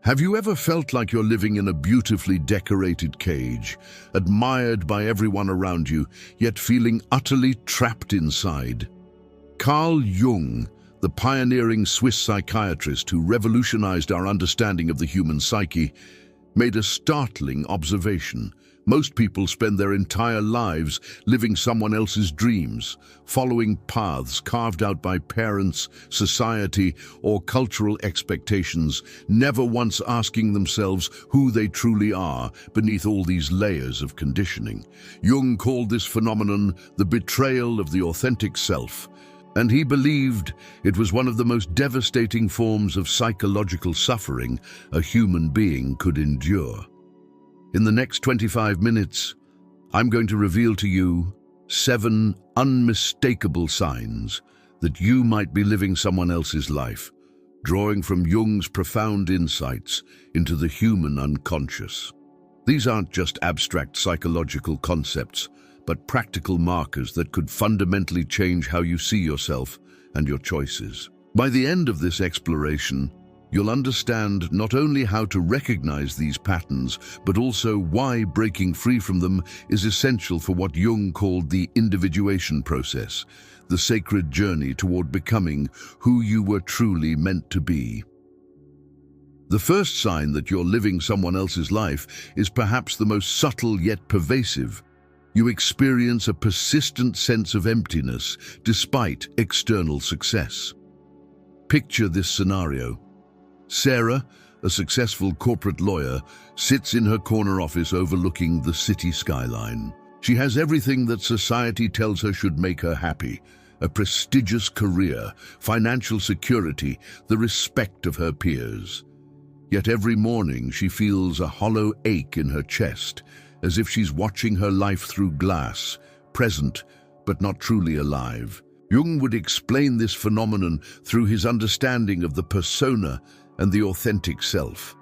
Have you ever felt like you're living in a beautifully decorated cage, admired by everyone around you, yet feeling utterly trapped inside? Carl Jung, the pioneering Swiss psychiatrist who revolutionized our understanding of the human psyche, made a startling observation. Most people spend their entire lives living someone else's dreams, following paths carved out by parents, society, or cultural expectations, never once asking themselves who they truly are beneath all these layers of conditioning. Jung called this phenomenon the betrayal of the authentic self, and he believed it was one of the most devastating forms of psychological suffering a human being could endure. In the next 25 minutes, I'm going to reveal to you 7 unmistakable signs that you might be living someone else's life, drawing from Jung's profound insights into the human unconscious. These aren't just abstract psychological concepts, but practical markers that could fundamentally change how you see yourself and your choices. By the end of this exploration, you'll understand not only how to recognize these patterns, but also why breaking free from them is essential for what Jung called the individuation process, the sacred journey toward becoming who you were truly meant to be. The first sign that you're living someone else's life is perhaps the most subtle yet pervasive. You experience a persistent sense of emptiness despite external success. Picture this scenario. Sarah, a successful corporate lawyer, sits in her corner office overlooking the city skyline. She has everything that society tells her should make her happy: a prestigious career, financial security, the respect of her peers. Yet every morning she feels a hollow ache in her chest, as if she's watching her life through glass, present but not truly alive. Jung would explain this phenomenon through his understanding of the persona and the authentic self.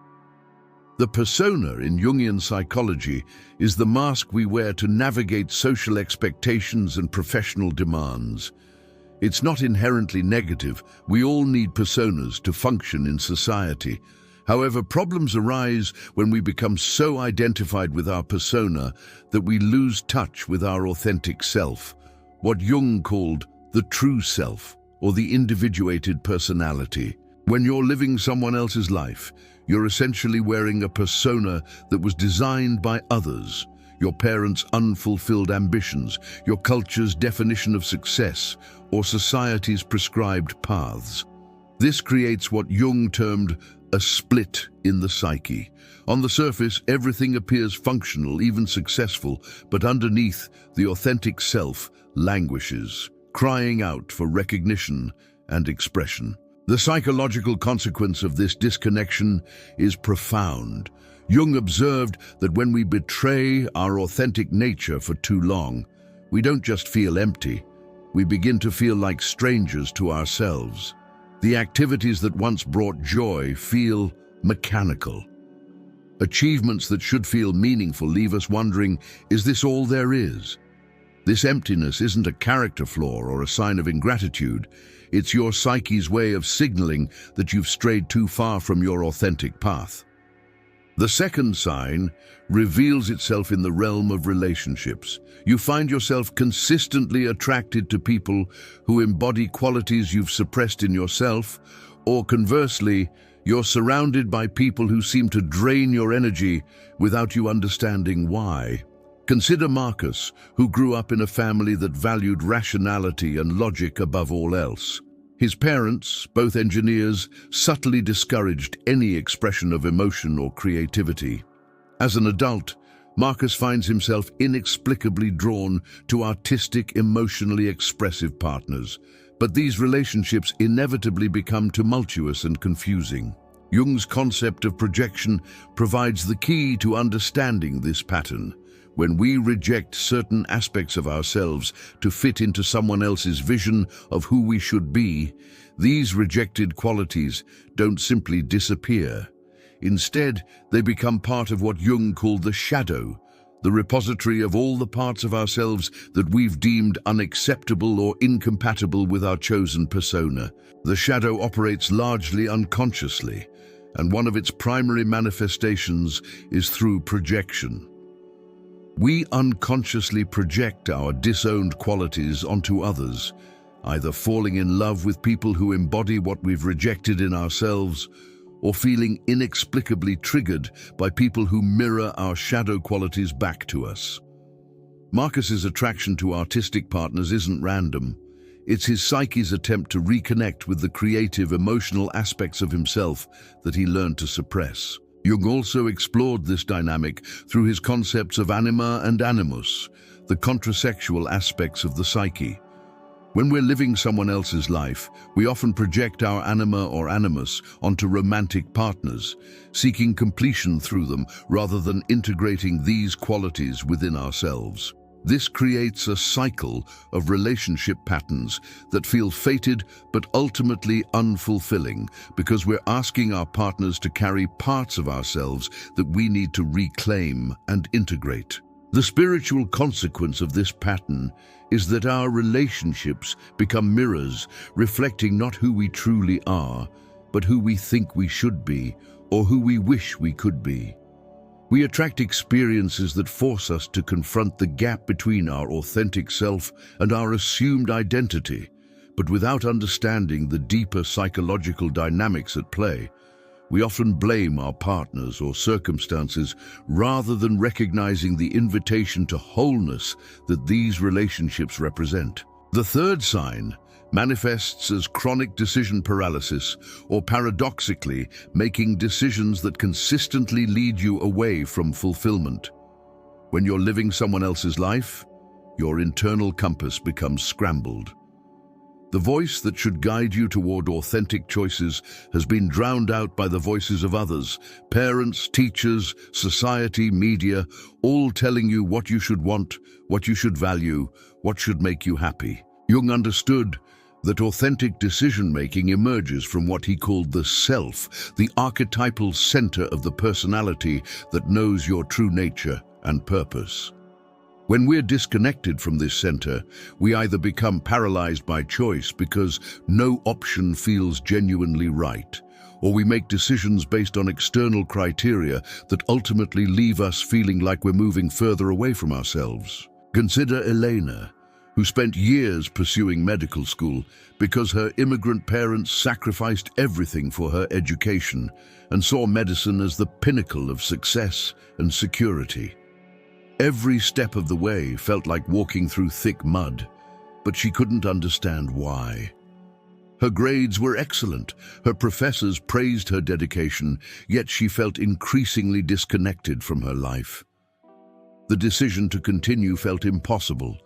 The persona in Jungian psychology is the mask we wear to navigate social expectations and professional demands. It's not inherently negative. We all need personas to function in society. However, problems arise when we become so identified with our persona that we lose touch with our authentic self, what Jung called the true self, or the individuated personality. When you're living someone else's life, you're essentially wearing a persona that was designed by others: your parents' unfulfilled ambitions, your culture's definition of success, or society's prescribed paths. This creates what Jung termed a split in the psyche. On the surface, everything appears functional, even successful, but underneath, the authentic self languishes, crying out for recognition and expression. The psychological consequence of this disconnection is profound. Jung observed that when we betray our authentic nature for too long, we don't just feel empty, we begin to feel like strangers to ourselves. The activities that once brought joy feel mechanical. Achievements that should feel meaningful leave us wondering, is this all there is? This emptiness isn't a character flaw or a sign of ingratitude. It's your psyche's way of signaling that you've strayed too far from your authentic path. The second sign reveals itself in the realm of relationships. You find yourself consistently attracted to people who embody qualities you've suppressed in yourself, or conversely, you're surrounded by people who seem to drain your energy without you understanding why. Consider Marcus, who grew up in a family that valued rationality and logic above all else. His parents, both engineers, subtly discouraged any expression of emotion or creativity. As an adult, Marcus finds himself inexplicably drawn to artistic, emotionally expressive partners. But these relationships inevitably become tumultuous and confusing. Jung's concept of projection provides the key to understanding this pattern. When we reject certain aspects of ourselves to fit into someone else's vision of who we should be, these rejected qualities don't simply disappear. Instead, they become part of what Jung called the shadow, the repository of all the parts of ourselves that we've deemed unacceptable or incompatible with our chosen persona. The shadow operates largely unconsciously, and one of its primary manifestations is through projection. We unconsciously project our disowned qualities onto others, either falling in love with people who embody what we've rejected in ourselves, or feeling inexplicably triggered by people who mirror our shadow qualities back to us. Marcus's attraction to artistic partners isn't random. It's his psyche's attempt to reconnect with the creative, emotional aspects of himself that he learned to suppress. Jung also explored this dynamic through his concepts of anima and animus, the contrasexual aspects of the psyche. When we're living someone else's life, we often project our anima or animus onto romantic partners, seeking completion through them rather than integrating these qualities within ourselves. This creates a cycle of relationship patterns that feel fated but ultimately unfulfilling because we're asking our partners to carry parts of ourselves that we need to reclaim and integrate. The spiritual consequence of this pattern is that our relationships become mirrors, reflecting not who we truly are, but who we think we should be or who we wish we could be. We attract experiences that force us to confront the gap between our authentic self and our assumed identity, but without understanding the deeper psychological dynamics at play. We often blame our partners or circumstances rather than recognizing the invitation to wholeness that these relationships represent. The third sign manifests as chronic decision paralysis, or paradoxically, making decisions that consistently lead you away from fulfillment. When you're living someone else's life, your internal compass becomes scrambled. The voice that should guide you toward authentic choices has been drowned out by the voices of others, parents, teachers, society, media, all telling you what you should want, what you should value, what should make you happy. Jung understood that authentic decision-making emerges from what he called the self, the archetypal center of the personality that knows your true nature and purpose. When we're disconnected from this center, we either become paralyzed by choice because no option feels genuinely right, or we make decisions based on external criteria that ultimately leave us feeling like we're moving further away from ourselves. Consider Elena, who spent years pursuing medical school because her immigrant parents sacrificed everything for her education and saw medicine as the pinnacle of success and security. Every step of the way felt like walking through thick mud, but she couldn't understand why. Her grades were excellent, her professors praised her dedication, yet she felt increasingly disconnected from her life. The decision to continue felt impossible,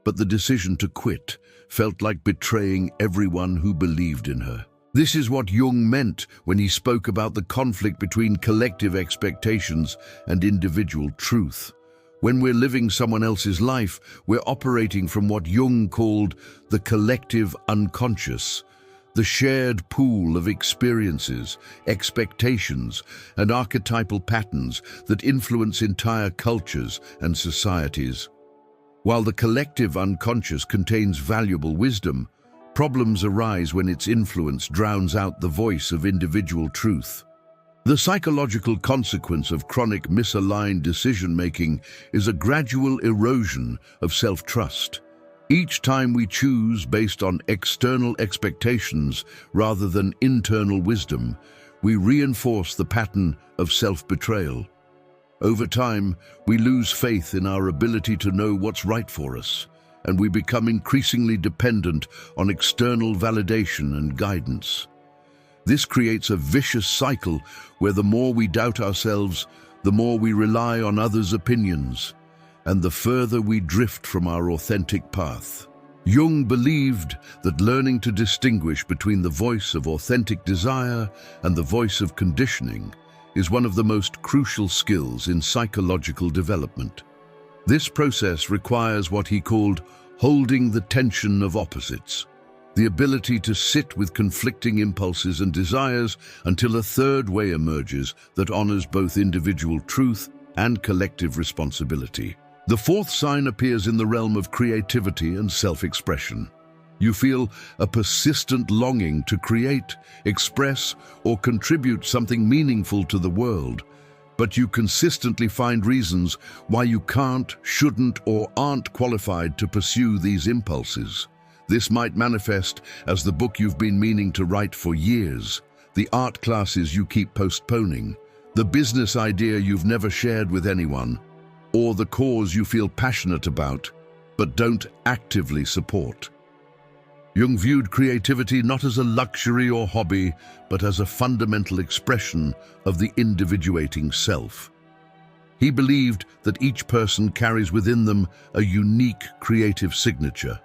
but the decision to quit felt like betraying everyone who believed in her. This is what Jung meant when he spoke about the conflict between collective expectations and individual truth. When we're living someone else's life, we're operating from what Jung called the collective unconscious, the shared pool of experiences, expectations, and archetypal patterns that influence entire cultures and societies. While the collective unconscious contains valuable wisdom, problems arise when its influence drowns out the voice of individual truth. The psychological consequence of chronic misaligned decision-making is a gradual erosion of self-trust. Each time we choose based on external expectations rather than internal wisdom, we reinforce the pattern of self-betrayal. Over time, we lose faith in our ability to know what's right for us, and we become increasingly dependent on external validation and guidance. This creates a vicious cycle where the more we doubt ourselves, the more we rely on others' opinions, and the further we drift from our authentic path. Jung believed that learning to distinguish between the voice of authentic desire and the voice of conditioning is one of the most crucial skills in psychological development. This process requires what he called holding the tension of opposites, the ability to sit with conflicting impulses and desires until a third way emerges that honors both individual truth and collective responsibility. The fourth sign appears in the realm of creativity and self-expression. You feel a persistent longing to create, express, or contribute something meaningful to the world, but you consistently find reasons why you can't, shouldn't, or aren't qualified to pursue these impulses. This might manifest as the book you've been meaning to write for years, the art classes you keep postponing, the business idea you've never shared with anyone, or the cause you feel passionate about but don't actively support. Jung viewed creativity not as a luxury or hobby, but as a fundamental expression of the individuating self. He believed that each person carries within them a unique creative signature,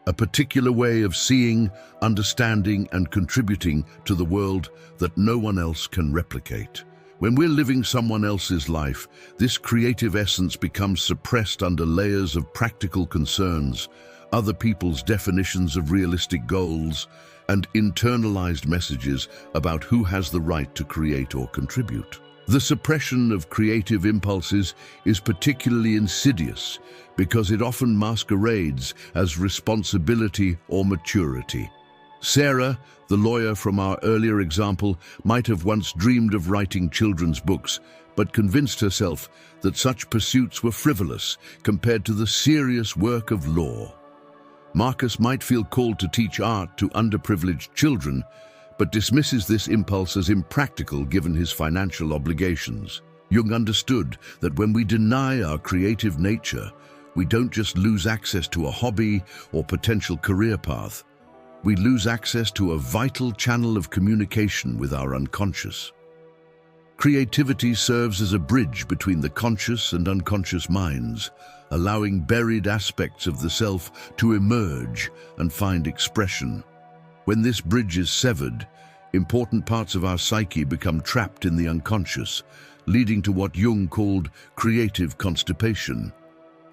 a particular way of seeing, understanding, and contributing to the world that no one else can replicate. When we're living someone else's life, this creative essence becomes suppressed under layers of practical concerns, other people's definitions of realistic goals, and internalized messages about who has the right to create or contribute. The suppression of creative impulses is particularly insidious because it often masquerades as responsibility or maturity. Sarah, the lawyer from our earlier example, might have once dreamed of writing children's books, but convinced herself that such pursuits were frivolous compared to the serious work of law. Marcus might feel called to teach art to underprivileged children, but dismisses this impulse as impractical given his financial obligations. Jung understood that when we deny our creative nature, we don't just lose access to a hobby or potential career path. We lose access to a vital channel of communication with our unconscious. Creativity serves as a bridge between the conscious and unconscious minds, allowing buried aspects of the self to emerge and find expression. When this bridge is severed, important parts of our psyche become trapped in the unconscious, leading to what Jung called creative constipation,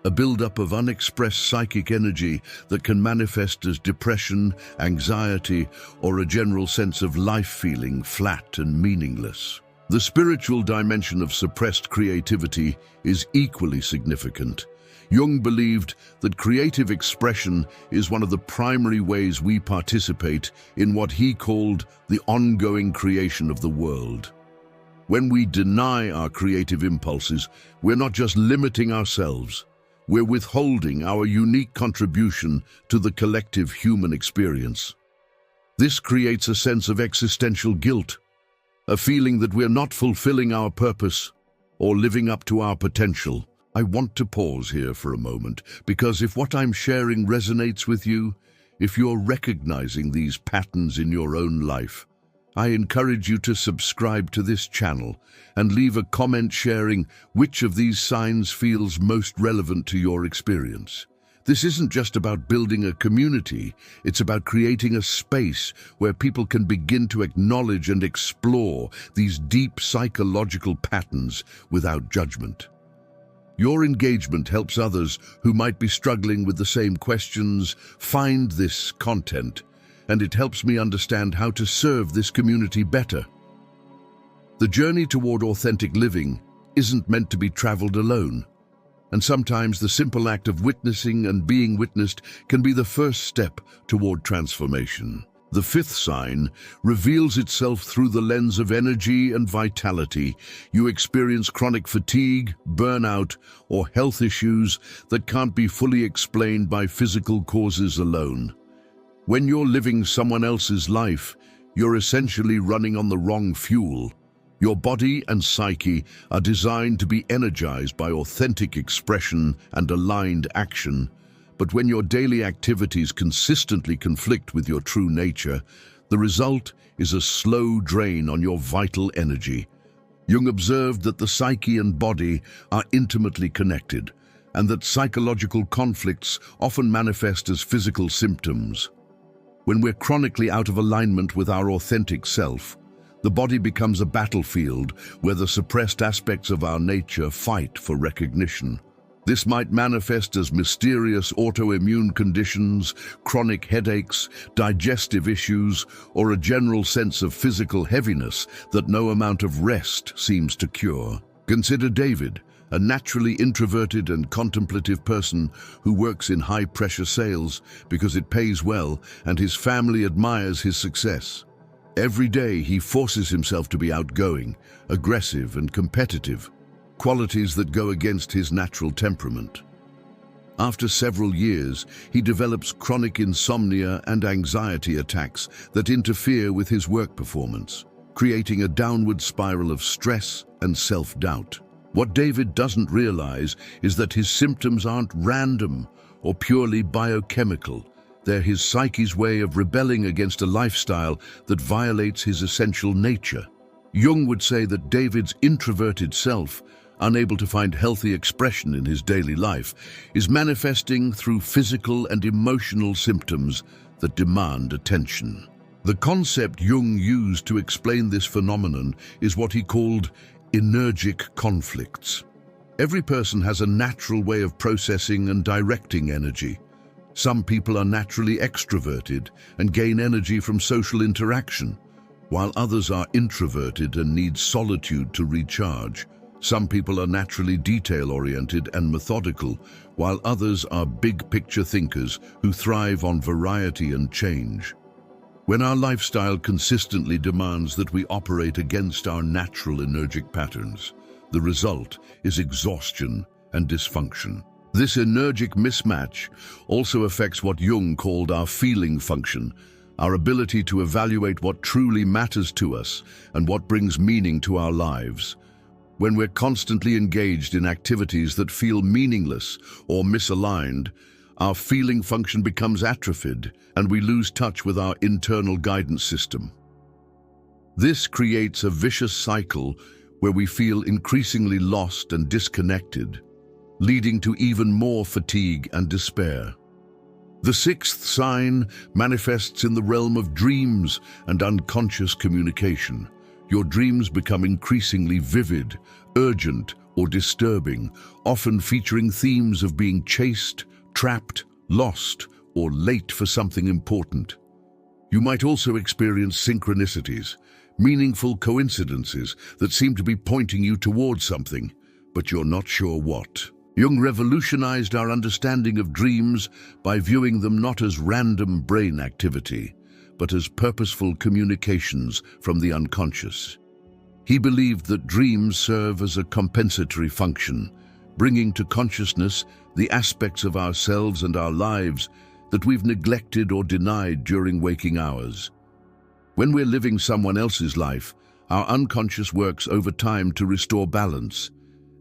a buildup of unexpressed psychic energy that can manifest as depression, anxiety, or a general sense of life feeling flat and meaningless. The spiritual dimension of suppressed creativity is equally significant. Jung believed that creative expression is one of the primary ways we participate in what he called the ongoing creation of the world. When we deny our creative impulses, we're not just limiting ourselves, we're withholding our unique contribution to the collective human experience. This creates a sense of existential guilt, a feeling that we're not fulfilling our purpose or living up to our potential. I want to pause here for a moment, because if what I'm sharing resonates with you, if you're recognizing these patterns in your own life, I encourage you to subscribe to this channel and leave a comment sharing which of these signs feels most relevant to your experience. This isn't just about building a community, it's about creating a space where people can begin to acknowledge and explore these deep psychological patterns without judgment. Your engagement helps others who might be struggling with the same questions find this content, and it helps me understand how to serve this community better. The journey toward authentic living isn't meant to be traveled alone, and sometimes the simple act of witnessing and being witnessed can be the first step toward transformation. The fifth sign reveals itself through the lens of energy and vitality. You experience chronic fatigue, burnout, or health issues that can't be fully explained by physical causes alone. When you're living someone else's life, you're essentially running on the wrong fuel. Your body and psyche are designed to be energized by authentic expression and aligned action. But when your daily activities consistently conflict with your true nature, the result is a slow drain on your vital energy. Jung observed that the psyche and body are intimately connected, and that psychological conflicts often manifest as physical symptoms. When we're chronically out of alignment with our authentic self, the body becomes a battlefield where the suppressed aspects of our nature fight for recognition. This might manifest as mysterious autoimmune conditions, chronic headaches, digestive issues, or a general sense of physical heaviness that no amount of rest seems to cure. Consider David, a naturally introverted and contemplative person who works in high-pressure sales because it pays well and his family admires his success. Every day he forces himself to be outgoing, aggressive and competitive, qualities that go against his natural temperament. After several years, he develops chronic insomnia and anxiety attacks that interfere with his work performance, creating a downward spiral of stress and self-doubt. What David doesn't realize is that his symptoms aren't random or purely biochemical. They're his psyche's way of rebelling against a lifestyle that violates his essential nature. Jung would say that David's introverted self, unable to find healthy expression in his daily life, is manifesting through physical and emotional symptoms that demand attention. The concept Jung used to explain this phenomenon is what he called energetic conflicts. Every person has a natural way of processing and directing energy. Some people are naturally extroverted and gain energy from social interaction, while others are introverted and need solitude to recharge. Some people are naturally detail-oriented and methodical, while others are big-picture thinkers who thrive on variety and change. When our lifestyle consistently demands that we operate against our natural energetic patterns, the result is exhaustion and dysfunction. This energetic mismatch also affects what Jung called our feeling function, our ability to evaluate what truly matters to us and what brings meaning to our lives. When we're constantly engaged in activities that feel meaningless or misaligned, our feeling function becomes atrophied and we lose touch with our internal guidance system. This creates a vicious cycle where we feel increasingly lost and disconnected, leading to even more fatigue and despair. The sixth sign manifests in the realm of dreams and unconscious communication. Your dreams become increasingly vivid, urgent, or disturbing, often featuring themes of being chased, trapped, lost, or late for something important. You might also experience synchronicities, meaningful coincidences that seem to be pointing you towards something, but you're not sure what. Jung revolutionized our understanding of dreams by viewing them not as random brain activity, but as purposeful communications from the unconscious. He believed that dreams serve as a compensatory function, bringing to consciousness the aspects of ourselves and our lives that we've neglected or denied during waking hours. When we're living someone else's life, our unconscious works over time to restore balance,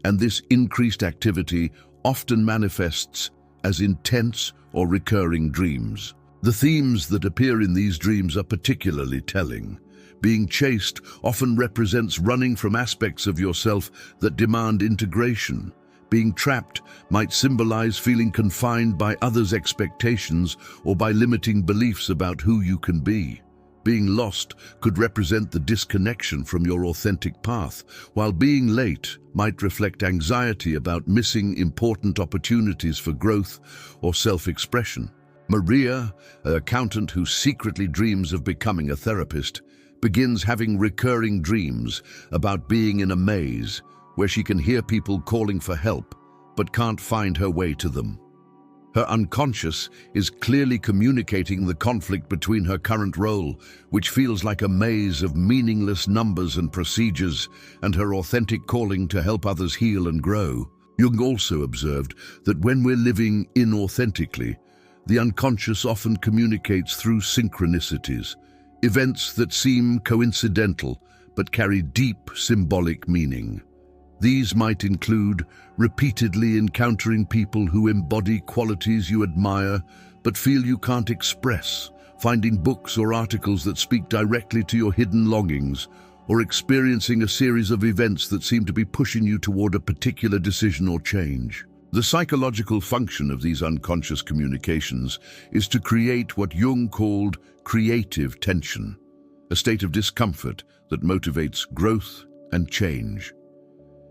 and this increased activity often manifests as intense or recurring dreams. The themes that appear in these dreams are particularly telling. Being chased often represents running from aspects of yourself that demand integration. Being trapped might symbolize feeling confined by others' expectations or by limiting beliefs about who you can be. Being lost could represent the disconnection from your authentic path, while being late might reflect anxiety about missing important opportunities for growth or self-expression. Maria, an accountant who secretly dreams of becoming a therapist, begins having recurring dreams about being in a maze where she can hear people calling for help but can't find her way to them. Her unconscious is clearly communicating the conflict between her current role, which feels like a maze of meaningless numbers and procedures, and her authentic calling to help others heal and grow. Jung also observed that when we're living inauthentically, the unconscious often communicates through synchronicities, events that seem coincidental but carry deep symbolic meaning. These might include repeatedly encountering people who embody qualities you admire but feel you can't express, finding books or articles that speak directly to your hidden longings, or experiencing a series of events that seem to be pushing you toward a particular decision or change. The psychological function of these unconscious communications is to create what Jung called creative tension, a state of discomfort that motivates growth and change.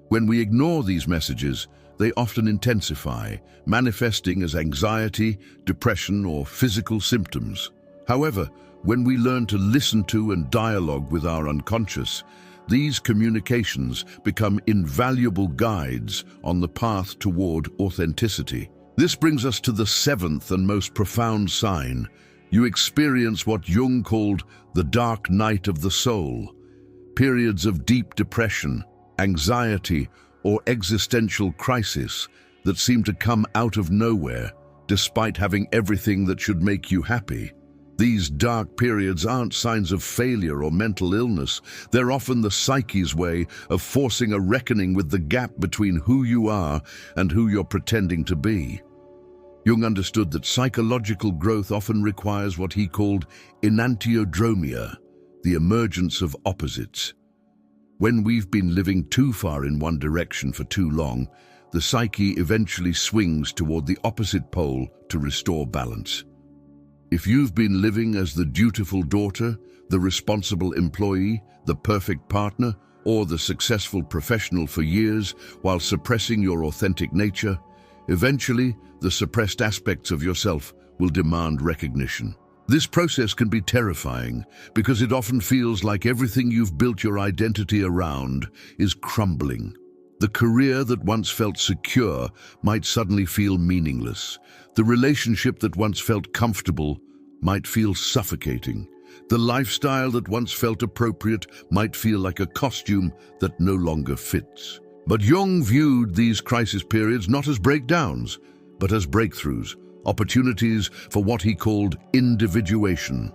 When we ignore these messages, they often intensify, manifesting as anxiety, depression, or physical symptoms. However, when we learn to listen to and dialogue with our unconscious, These communications become invaluable guides on the path toward authenticity. This brings us to the seventh and most profound sign. You experience what Jung called the dark night of the soul. Periods of deep depression, anxiety, or existential crisis that seem to come out of nowhere, despite having everything that should make you happy. These dark periods aren't signs of failure or mental illness. They're often the psyche's way of forcing a reckoning with the gap between who you are and who you're pretending to be. Jung understood that psychological growth often requires what he called enantiodromia, the emergence of opposites. When we've been living too far in one direction for too long, the psyche eventually swings toward the opposite pole to restore balance. If you've been living as the dutiful daughter, the responsible employee, the perfect partner, or the successful professional for years while suppressing your authentic nature, eventually the suppressed aspects of yourself will demand recognition. This process can be terrifying because it often feels like everything you've built your identity around is crumbling. The career that once felt secure might suddenly feel meaningless. The relationship that once felt comfortable might feel suffocating. The lifestyle that once felt appropriate might feel like a costume that no longer fits. But Jung viewed these crisis periods not as breakdowns, but as breakthroughs, opportunities for what he called individuation.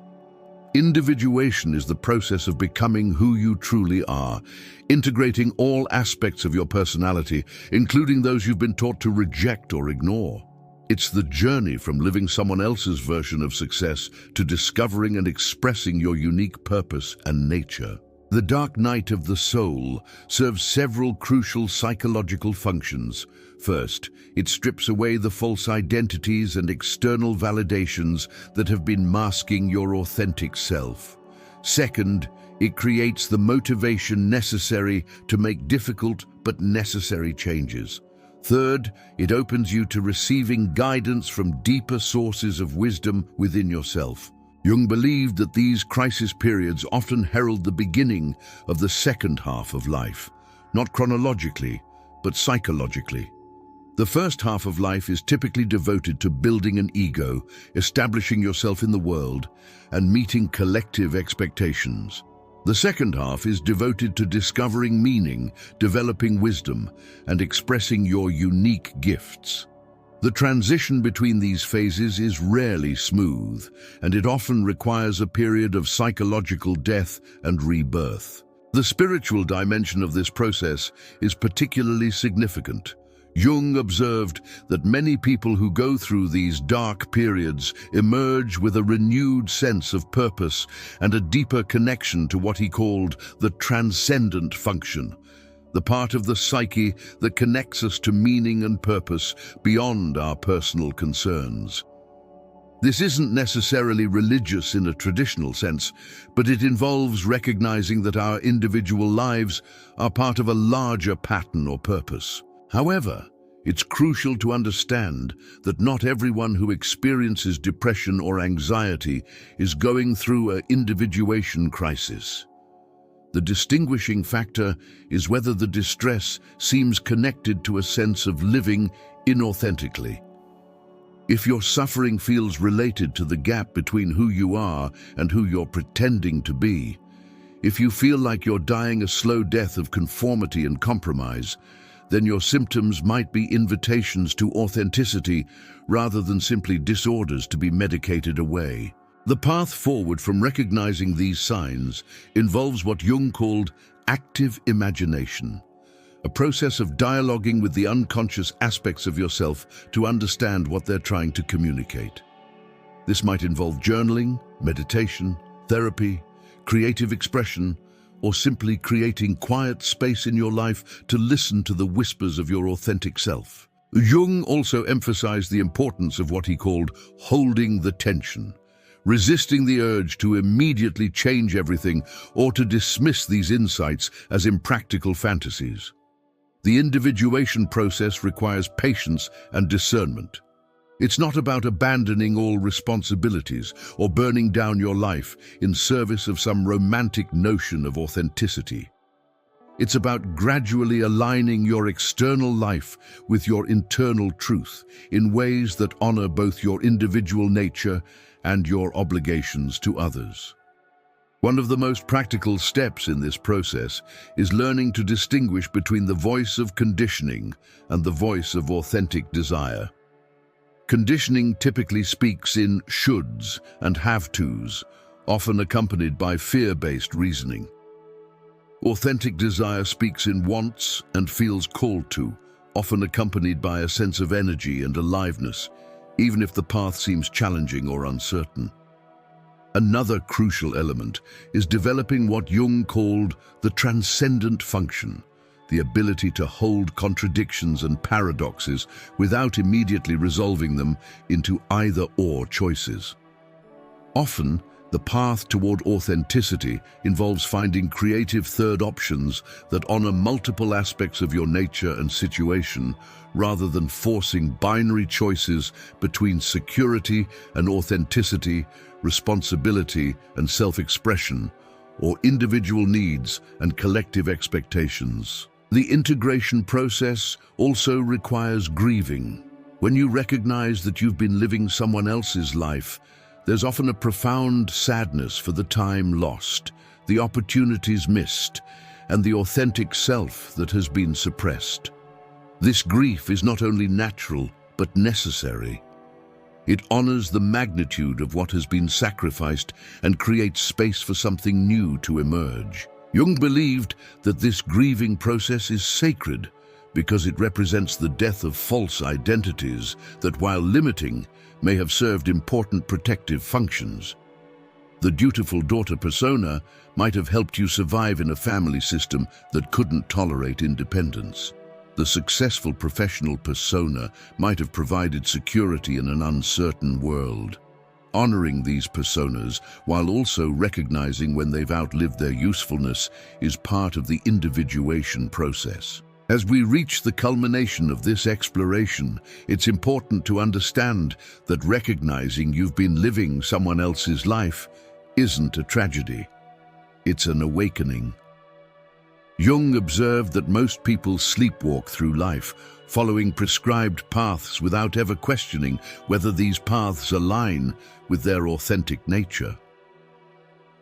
Individuation is the process of becoming who you truly are, integrating all aspects of your personality, including those you've been taught to reject or ignore. It's the journey from living someone else's version of success to discovering and expressing your unique purpose and nature. The dark night of the soul serves several crucial psychological functions. First, it strips away the false identities and external validations that have been masking your authentic self. Second, it creates the motivation necessary to make difficult but necessary changes. Third, it opens you to receiving guidance from deeper sources of wisdom within yourself. Jung believed that these crisis periods often herald the beginning of the second half of life, not chronologically, but psychologically. The first half of life is typically devoted to building an ego, establishing yourself in the world, and meeting collective expectations. The second half is devoted to discovering meaning, developing wisdom, and expressing your unique gifts. The transition between these phases is rarely smooth, and it often requires a period of psychological death and rebirth. The spiritual dimension of this process is particularly significant. Jung observed that many people who go through these dark periods emerge with a renewed sense of purpose and a deeper connection to what he called the transcendent function, the part of the psyche that connects us to meaning and purpose beyond our personal concerns. This isn't necessarily religious in a traditional sense, but it involves recognizing that our individual lives are part of a larger pattern or purpose. However, it's crucial to understand that not everyone who experiences depression or anxiety is going through an individuation crisis. The distinguishing factor is whether the distress seems connected to a sense of living inauthentically. If your suffering feels related to the gap between who you are and who you're pretending to be, if you feel like you're dying a slow death of conformity and compromise, then your symptoms might be invitations to authenticity rather than simply disorders to be medicated away. The path forward from recognizing these signs involves what Jung called active imagination, a process of dialoguing with the unconscious aspects of yourself to understand what they're trying to communicate. This might involve journaling, meditation, therapy, creative expression, or simply creating quiet space in your life to listen to the whispers of your authentic self. Jung also emphasized the importance of what he called holding the tension, resisting the urge to immediately change everything or to dismiss these insights as impractical fantasies. The individuation process requires patience and discernment. It's not about abandoning all responsibilities or burning down your life in service of some romantic notion of authenticity. It's about gradually aligning your external life with your internal truth in ways that honor both your individual nature and your obligations to others. One of the most practical steps in this process is learning to distinguish between the voice of conditioning and the voice of authentic desire. Conditioning typically speaks in shoulds and have-tos, often accompanied by fear-based reasoning. Authentic desire speaks in wants and feels called to, often accompanied by a sense of energy and aliveness, even if the path seems challenging or uncertain. Another crucial element is developing what Jung called the transcendent function, the ability to hold contradictions and paradoxes without immediately resolving them into either-or choices. Often, the path toward authenticity involves finding creative third options that honor multiple aspects of your nature and situation, rather than forcing binary choices between security and authenticity, responsibility and self-expression, or individual needs and collective expectations. The integration process also requires grieving. When you recognize that you've been living someone else's life, there's often a profound sadness for the time lost, the opportunities missed, and the authentic self that has been suppressed. This grief is not only natural, but necessary. It honors the magnitude of what has been sacrificed and creates space for something new to emerge. Jung believed that this grieving process is sacred because it represents the death of false identities that, while limiting, may have served important protective functions. The dutiful daughter persona might have helped you survive in a family system that couldn't tolerate independence. The successful professional persona might have provided security in an uncertain world. Honoring these personas, while also recognizing when they've outlived their usefulness, is part of the individuation process. As we reach the culmination of this exploration, it's important to understand that recognizing you've been living someone else's life isn't a tragedy. It's an awakening. Jung observed that most people sleepwalk through life, following prescribed paths without ever questioning whether these paths align with their authentic nature.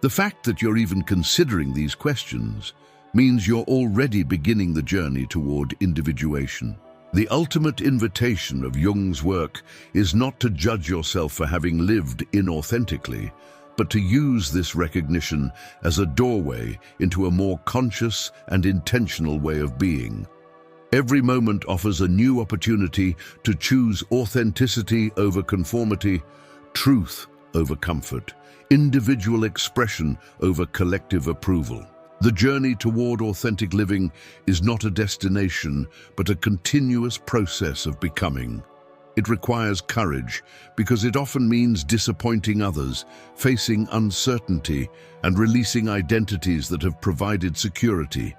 The fact that you're even considering these questions means you're already beginning the journey toward individuation. The ultimate invitation of Jung's work is not to judge yourself for having lived inauthentically, but to use this recognition as a doorway into a more conscious and intentional way of being. Every moment offers a new opportunity to choose authenticity over conformity, truth over comfort, individual expression over collective approval. The journey toward authentic living is not a destination, but a continuous process of becoming. It requires courage because it often means disappointing others, facing uncertainty, and releasing identities that have provided security.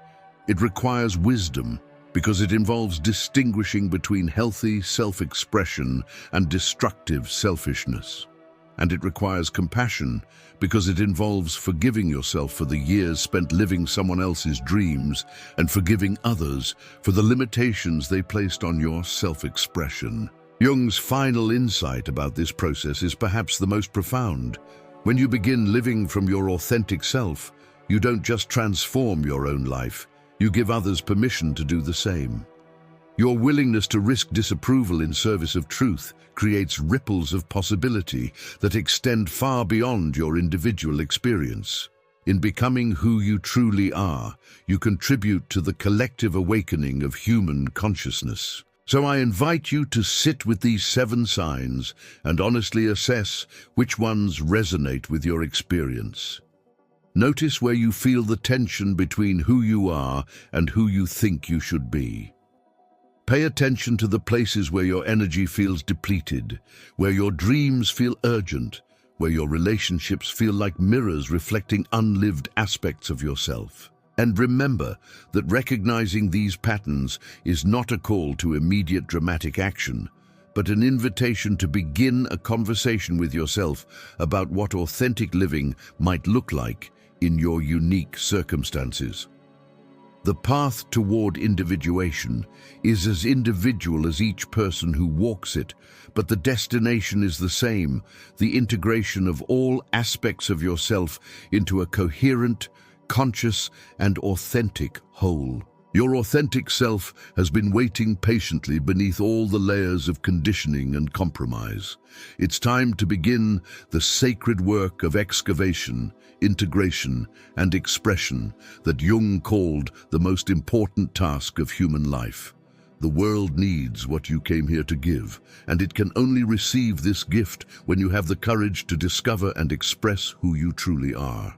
It requires wisdom because it involves distinguishing between healthy self-expression and destructive selfishness. And it requires compassion because it involves forgiving yourself for the years spent living someone else's dreams and forgiving others for the limitations they placed on your self-expression. Jung's final insight about this process is perhaps the most profound. When you begin living from your authentic self, you don't just transform your own life, you give others permission to do the same. Your willingness to risk disapproval in service of truth creates ripples of possibility that extend far beyond your individual experience. In becoming who you truly are, you contribute to the collective awakening of human consciousness. So I invite you to sit with these 7 signs and honestly assess which ones resonate with your experience. Notice where you feel the tension between who you are and who you think you should be. Pay attention to the places where your energy feels depleted, where your dreams feel urgent, where your relationships feel like mirrors reflecting unlived aspects of yourself. And remember that recognizing these patterns is not a call to immediate dramatic action, but an invitation to begin a conversation with yourself about what authentic living might look like in your unique circumstances. The path toward individuation is as individual as each person who walks it, but the destination is the same, the integration of all aspects of yourself into a coherent, conscious, and authentic whole. Your authentic self has been waiting patiently beneath all the layers of conditioning and compromise. It's time to begin the sacred work of excavation, integration, and expression that Jung called the most important task of human life. The world needs what you came here to give, and it can only receive this gift when you have the courage to discover and express who you truly are.